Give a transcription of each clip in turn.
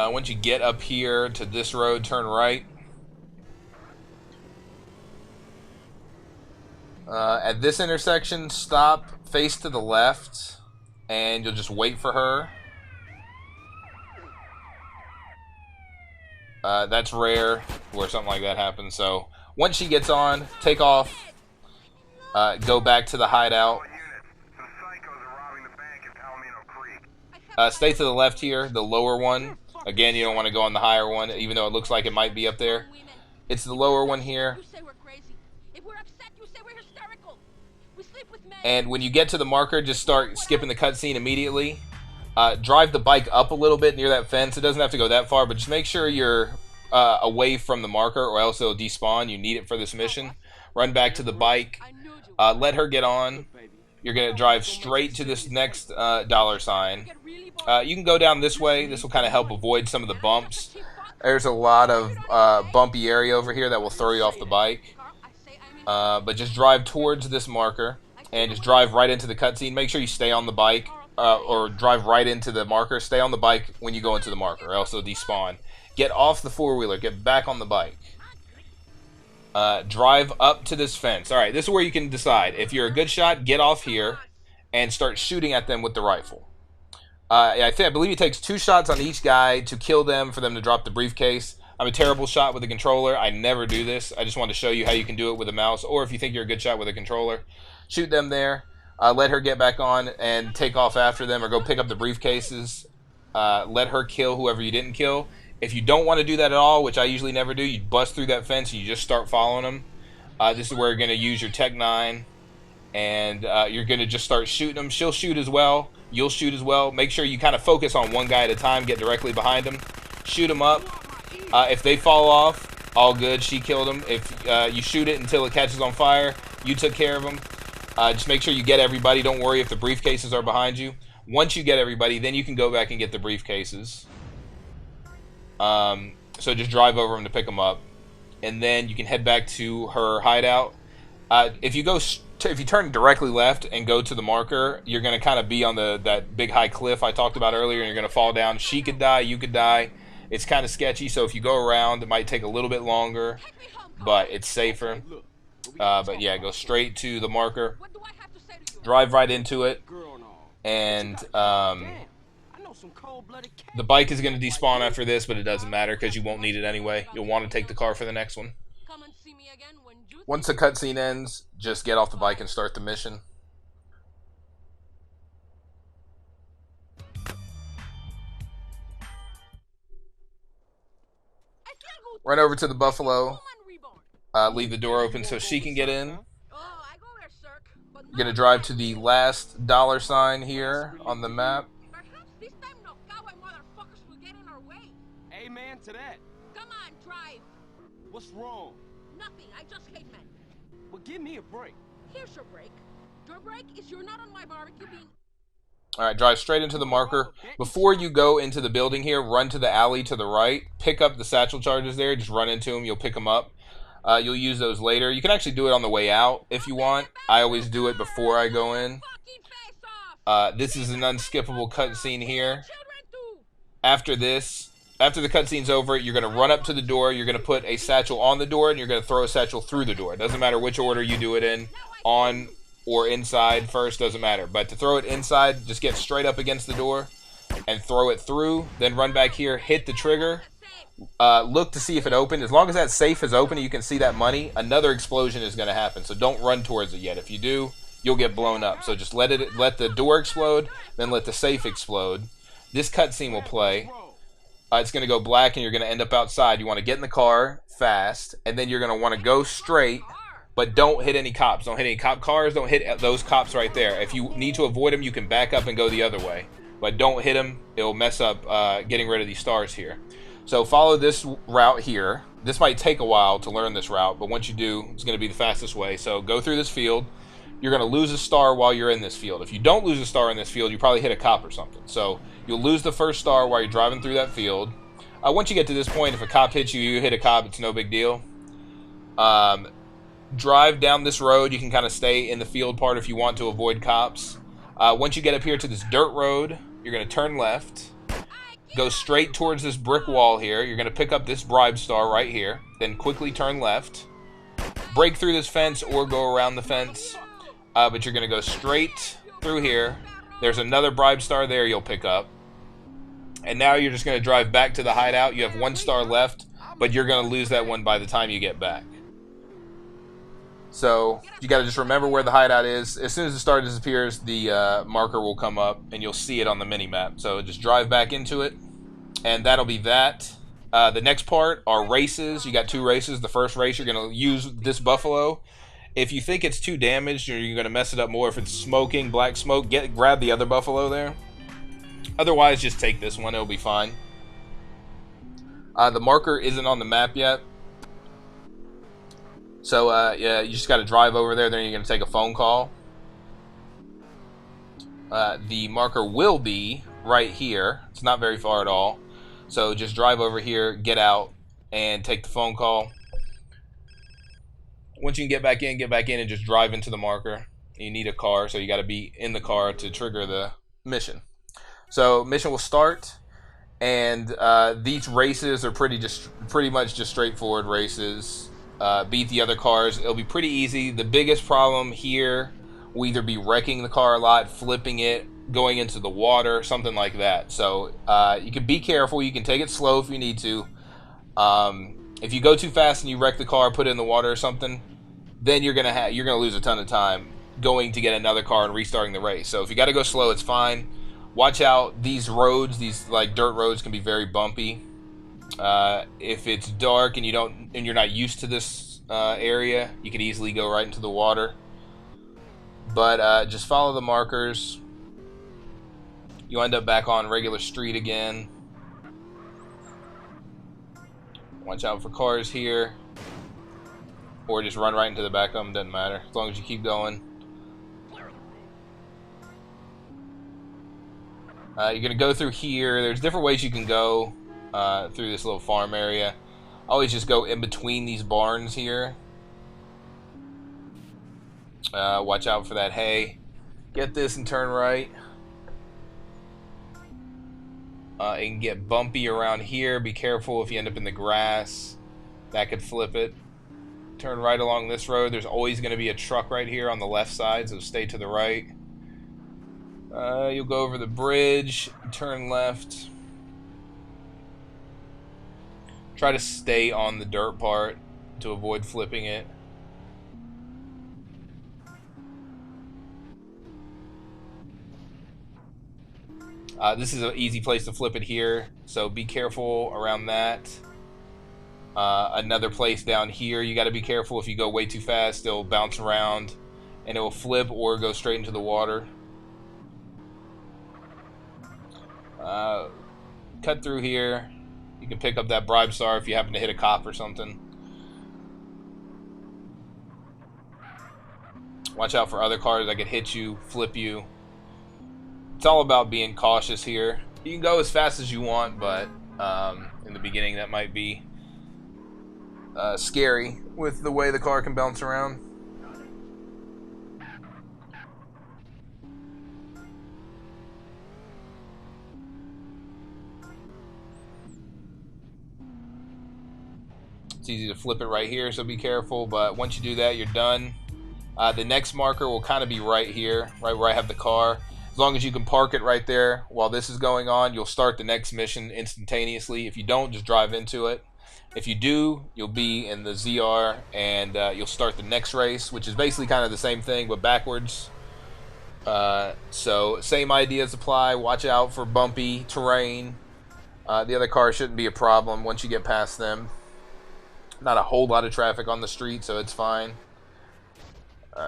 Once you get up here to this road, turn right. At this intersection, stop face to the left, and you'll just wait for her. That's rare where something like that happens. So once she gets on, take off, go back to the hideout. Stay to the left here, the lower one. Again, you don't want to go on the higher one, even though it looks like it might be up there. It's the lower one here. And when you get to the marker, just start skipping the cutscene immediately. Drive the bike up a little bit near that fence. It doesn't have to go that far, but just make sure you're away from the marker, or else it'll despawn. You need it for this mission. Run back to the bike. Let her get on. You're going to drive straight to this next dollar sign. You can go down this way. This will kind of help avoid some of the bumps. There's a lot of bumpy area over here that will throw you off the bike. But just drive towards this marker and just drive right into the cutscene. Make sure you stay on the bike, or drive right into the marker. Stay on the bike when you go into the marker, or else it'll despawn. Get off the four-wheeler. Get back on the bike. Drive up to this fence. Alright, this is where you can decide. If you're a good shot, get off here and start shooting at them with the rifle. I believe it takes 2 shots on each guy to kill them, for them to drop the briefcase. I'm a terrible shot with a controller. I never do this. I just wanted to show you how you can do it with a mouse, or if you think you're a good shot with a controller. Shoot them there. Let her get back on and take off after them, or go pick up the briefcases. Let her kill whoever you didn't kill. If you don't want to do that at all, which I usually never do, you bust through that fence and you just start following them. This is where you're going to use your Tech 9, and you're going to just start shooting them. She'll shoot as well. You'll shoot as well. Make sure you kind of focus on one guy at a time. Get directly behind them. Shoot them up. If they fall off, all good. She killed them. If you shoot it until it catches on fire, you took care of them. Just make sure you get everybody. Don't worry if the briefcases are behind you. Once you get everybody, then you can go back and get the briefcases. So just drive over them to pick them up, and then you can head back to her hideout. If you turn directly left and go to the marker, you're going to kind of be on that big high cliff I talked about earlier, and you're going to fall down. She could die, you could die. It's kind of sketchy, so if you go around, it might take a little bit longer, but it's safer. But yeah, go straight to the marker, drive right into it, and the bike is going to despawn after this, but it doesn't matter because you won't need it anyway. You'll want to take the car for the next one. Once the cutscene ends, just get off the bike and start the mission. Run over to the Buffalo. Leave the door open so she can get in. You're going to drive to the last dollar sign here on the map. Amen to that. Come on, drive. What's wrong? Nothing. I just hate men. Well, give me a break. Here's your break. Your break is you're not on my barbecue being... Alright, drive straight into the marker. Before you go into the building here, run to the alley to the right. Pick up the satchel charges there. Just run into them. You'll pick them up. You'll use those later. You can actually do it on the way out if you want. I always do it before I go in. This is an unskippable cutscene here. After this, after the cutscene's over, you're going to run up to the door. You're going to put a satchel on the door, and you're going to throw a satchel through the door. It doesn't matter which order you do it in. On or inside first, doesn't matter. But to throw it inside, just get straight up against the door and throw it through. Then run back here, hit the trigger. Look to see if it opened. As long as that safe is open and you can see that money, another explosion is going to happen. So don't run towards it yet. If you do, you'll get blown up. So just let the door explode, then let the safe explode. This cutscene will play. It's going to go black and you're going to end up outside. You want to get in the car fast, and then you're going to want to go straight, but don't hit any cops. Don't hit any cop cars. Don't hit those cops right there. If you need to avoid them, you can back up and go the other way. But don't hit them. It'll mess up getting rid of these stars here. So follow this route here. This might take a while to learn this route, but once you do, it's going to be the fastest way. So go through this field. You're going to lose a star while you're in this field. If you don't lose a star in this field, you probably hit a cop or something. So you'll lose the first star while you're driving through that field. Once you get to this point, if a cop hits you, you hit a cop, it's no big deal. Drive down this road. You can kind of stay in the field part if you want to avoid cops. Once you get up here to this dirt road, you're going to turn left. Go straight towards this brick wall here. You're going to pick up this bribe star right here. Then quickly turn left. Break through this fence or go around the fence. but you're going to go straight through here. There's another bribe star there you'll pick up. And now you're just going to drive back to the hideout. You have 1 star left, but you're going to lose that one by the time you get back. So you got to just remember where the hideout is. As soon as the star disappears, the marker will come up and you'll see it on the mini-map. So just drive back into it, and that'll be that. The next part are races. You got 2 races. The first race, you're going to use this buffalo. If you think it's too damaged or you're going to mess it up more, if it's smoking, black smoke, grab the other buffalo there. Otherwise, just take this one. It'll be fine. The marker isn't on the map yet. So, yeah, you just got to drive over there. Then you're going to take a phone call. The marker will be right here. It's not very far at all. So just drive over here, get out, and take the phone call. Once you can get back in and just drive into the marker. You need a car, so you got to be in the car to trigger the mission. So mission will start, and these races are pretty much just straightforward races. Beat the other cars. It'll be pretty easy. The biggest problem here will either be wrecking the car a lot, flipping it, going into the water, something like that. So you can be careful. You can take it slow if you need to. If you go too fast and you wreck the car, put it in the water or something, then you're gonna lose a ton of time going to get another car and restarting the race. So if you got to go slow, it's fine. Watch out. These roads, these like dirt roads, can be very bumpy. If it's dark and you're not used to this area, you could easily go right into the water. But just follow the markers. You end up back on regular street again. Watch out for cars here. Or just run right into the back of them, doesn't matter. As long as you keep going. You're going to go through here. There's different ways you can go through this little farm area. Always just go in between these barns here. Watch out for that hay. Get this and turn right. It can get bumpy around here. Be careful if you end up in the grass. That could flip it. Turn right along this road. There's always going to be a truck right here on the left side, so stay to the right. You'll go over the bridge, turn left. Try to stay on the dirt part to avoid flipping it. This is an easy place to flip it here, so be careful around that. Another place down here, you got to be careful. If you go way too fast, it'll bounce around and it will flip or go straight into the water. Cut through here. You can pick up that bribe star if you happen to hit a cop or something. Watch out for other cars that could hit you, flip you. It's all about being cautious here. You can go as fast as you want, but in the beginning that might be scary with the way the car can bounce around. It's easy to flip it right here, so be careful, but once you do that, you're done. The next marker will kind of be right here, right where I have the car. As long as you can park it right there while this is going on, you'll start the next mission instantaneously. If you don't, just drive into it. If you do, you'll be in the ZR and you'll start the next race, which is basically kind of the same thing but backwards. So same ideas apply. Watch out for bumpy terrain. The other cars shouldn't be a problem once you get past them. Not a whole lot of traffic on the street, so it's fine.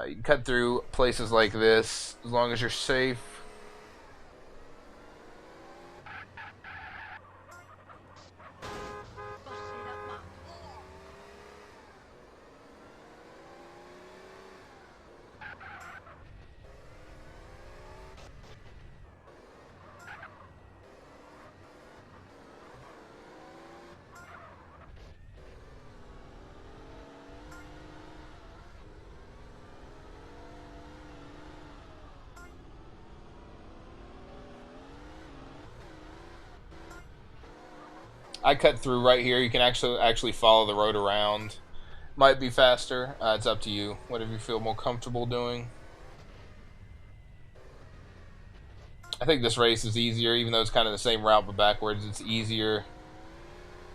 You can cut through places like this as long as you're safe. I cut through right here. You can actually follow the road around. Might be faster. It's up to you. Whatever you feel more comfortable doing. I think this race is easier, even though it's kind of the same route but backwards. It's easier.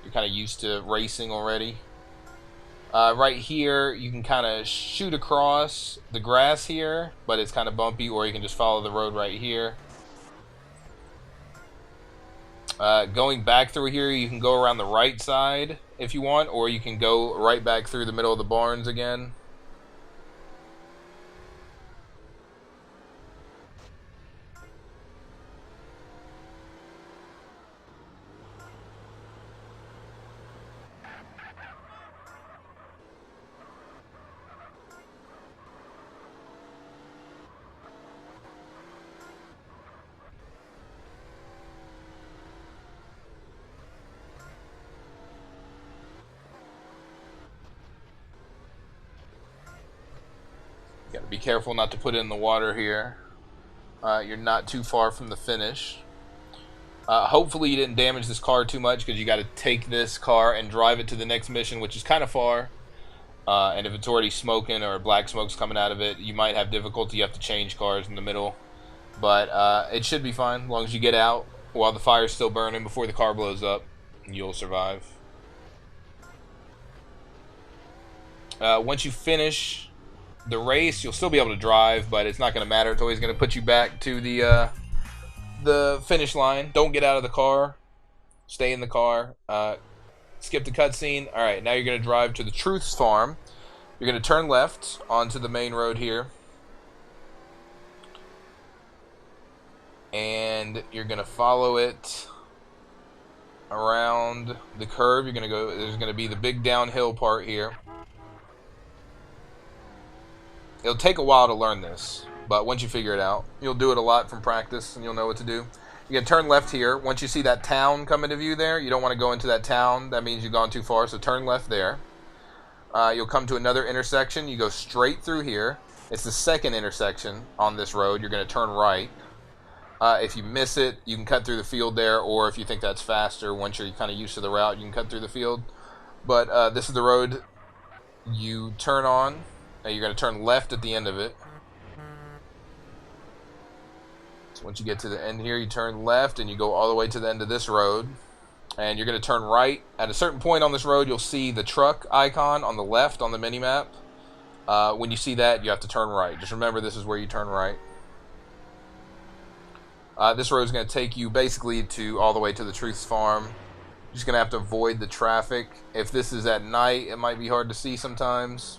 You're kind of used to racing already. Right here, you can kind of shoot across the grass here, but it's kind of bumpy, or you can just follow the road right here. Going back through here, you can go around the right side if you want, or you can go right back through the middle of the barns again. Gotta be careful not to put it in the water here. You're not too far from the finish. Hopefully you didn't damage this car too much, because you got to take this car and drive it to the next mission, which is kind of far. And if it's already smoking or black smoke's coming out of it, you might have difficulty. You have to change cars in the middle. But it should be fine as long as you get out while the fire's still burning before the car blows up. You'll survive. Once you finish the race, you'll still be able to drive, but it's not going to matter. It's always going to put you back to the finish line. Don't get out of the car. Stay in the car. Skip the cutscene. Alright, now you're going to drive to the Truth's farm. You're going to turn left onto the main road here. And you're going to follow it around the curve. You're going to go, there's going to be the big downhill part here. It'll take a while to learn this, but once you figure it out, you'll do it a lot from practice and you'll know what to do. You're going to turn left here. Once you see that town come into view there, you don't want to go into that town. That means you've gone too far, so turn left there. You'll come to another intersection. You go straight through here. It's the second intersection on this road. You're going to turn right. If you miss it, you can cut through the field there, or if you think that's faster, once you're kind of used to the route, you can cut through the field. But this is the road you turn on. You're going to turn left at the end of it. So once you get to the end here, you turn left and you go all the way to the end of this road. And you're going to turn right. At a certain point on this road, you'll see the truck icon on the left on the minimap. When you see that, you have to turn right. Just remember, this is where you turn right. This road is going to take you basically to all the way to the Truth's farm. You're just going to have to avoid the traffic. If this is at night, it might be hard to see sometimes.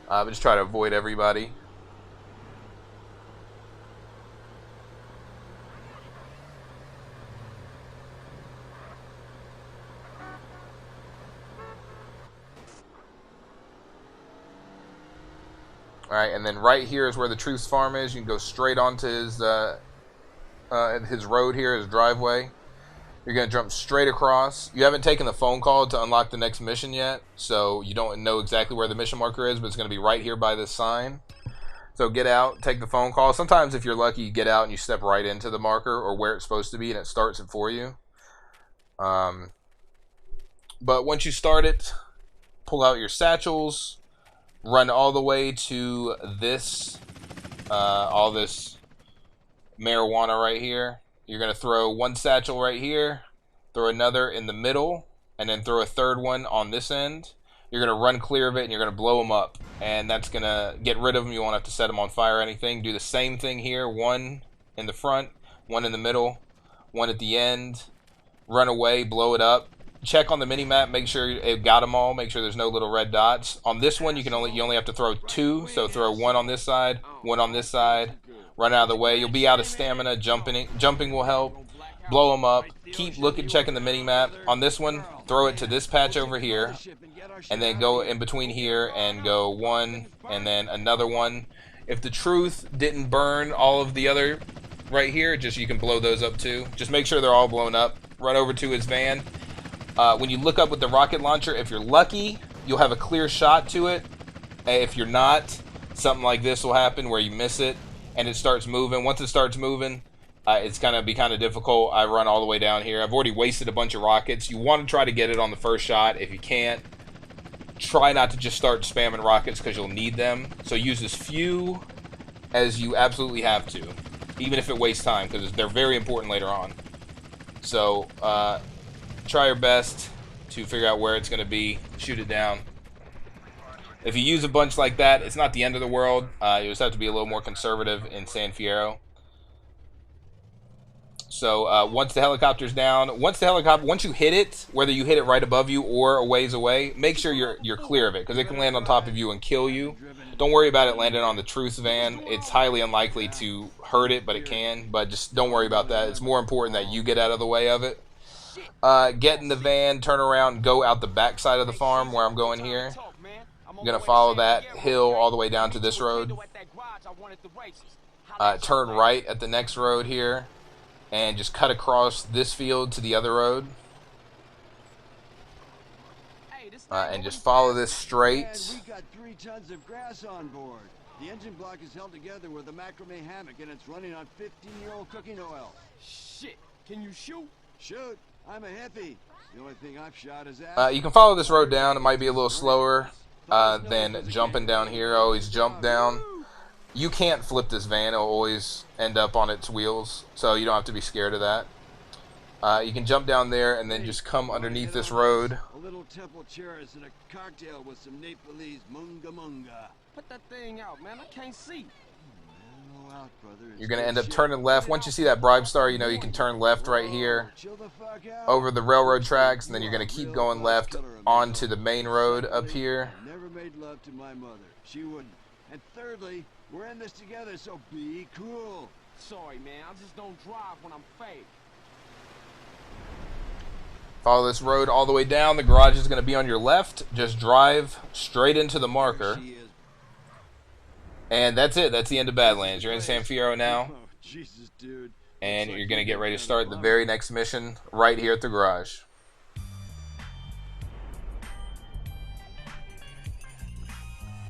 But just try to avoid everybody. Alright, and then right here is where the Truth's farm is. You can go straight onto his road here, his driveway. You're going to jump straight across. You haven't taken the phone call to unlock the next mission yet, so you don't know exactly where the mission marker is, but it's going to be right here by this sign. So get out, take the phone call. Sometimes if you're lucky, you get out and you step right into the marker or where it's supposed to be, and it starts it for you. But once you start it, pull out your satchels, run all the way to this, all this marijuana right here. You're going to throw one satchel right here, throw another in the middle, and then throw a third one on this end. You're going to run clear of it, and you're going to blow them up. And that's going to get rid of them. You won't have to set them on fire or anything. Do the same thing here. One in the front, one in the middle, one at the end. Run away, blow it up. Check on the mini-map, make sure it got them all. Make sure there's no little red dots. On this one, you only have to throw two. So throw one on this side, one on this side. Run out of the way. You'll be out of stamina. Jumping will help. Blow them up. Keep checking the mini-map. On this one, throw it to this patch over here. And then go in between here and go one and then another one. If the Truth didn't burn all of the other right here, just you can blow those up too. Just make sure they're all blown up. Run over to his van. When you look up with the rocket launcher, if you're lucky, you'll have a clear shot to it. If you're not, something like this will happen where you miss it and it starts moving. Once it starts moving, it's going to be kind of difficult. I run all the way down here. I've already wasted a bunch of rockets. You want to try to get it on the first shot. If you can't, try not to just start spamming rockets because you'll need them. So use as few as you absolutely have to. even if it wastes time, because they're very important later on. So try your best to figure out where it's going to be, shoot it down. If you use a bunch like that, it's not the end of the world. You just have to be a little more conservative in Sm0ke. So once the helicopter's down, once you hit it, whether you hit it right above you or a ways away, make sure you're clear of it, because it can land on top of you and kill you. Don't worry about it landing on the truth van. It's highly unlikely to hurt it, but it can. But just don't worry about that. It's more important that you get out of the way of it. Get in the van, turn around, go out the back side of the farm where I'm going here. I'm going to follow that hill all the way down to this road. Turn right at the next road here. And just cut across this field to the other road. And just follow this straight. We got 3 tons of grass on board. The engine block is held together with a macrame hammock, and it's running on 15-year-old cooking oil. Shit, can you shoot? Shoot, I'm a hippie. The only thing I've shot is ass. You can follow this road down. It might be a little slower than jumping down here. I always jump down. You can't flip this van. It'll always end up on its wheels, so you don't have to be scared of that. You can jump down there and then just come underneath this road. A little temple chairs and a cocktail with some Nepalese munga munga. Put that thing out, man. I can't see. You're going to end up turning left. Once you see that bribe star, you know you can turn left right here over the railroad tracks, and then you're going to keep going left onto the main road up here. Never made love to my mother. She wouldn't. And thirdly, we're in this together, so be cool. Sorry, man. I just don't drive when I'm fake. Follow this road all the way down. The garage is going to be on your left. Just drive straight into the marker. And that's it. That's the end of Badlands. You're in Sm0ke now. Oh, Jesus, dude. And you're going to get ready to start the very next mission right here at the garage.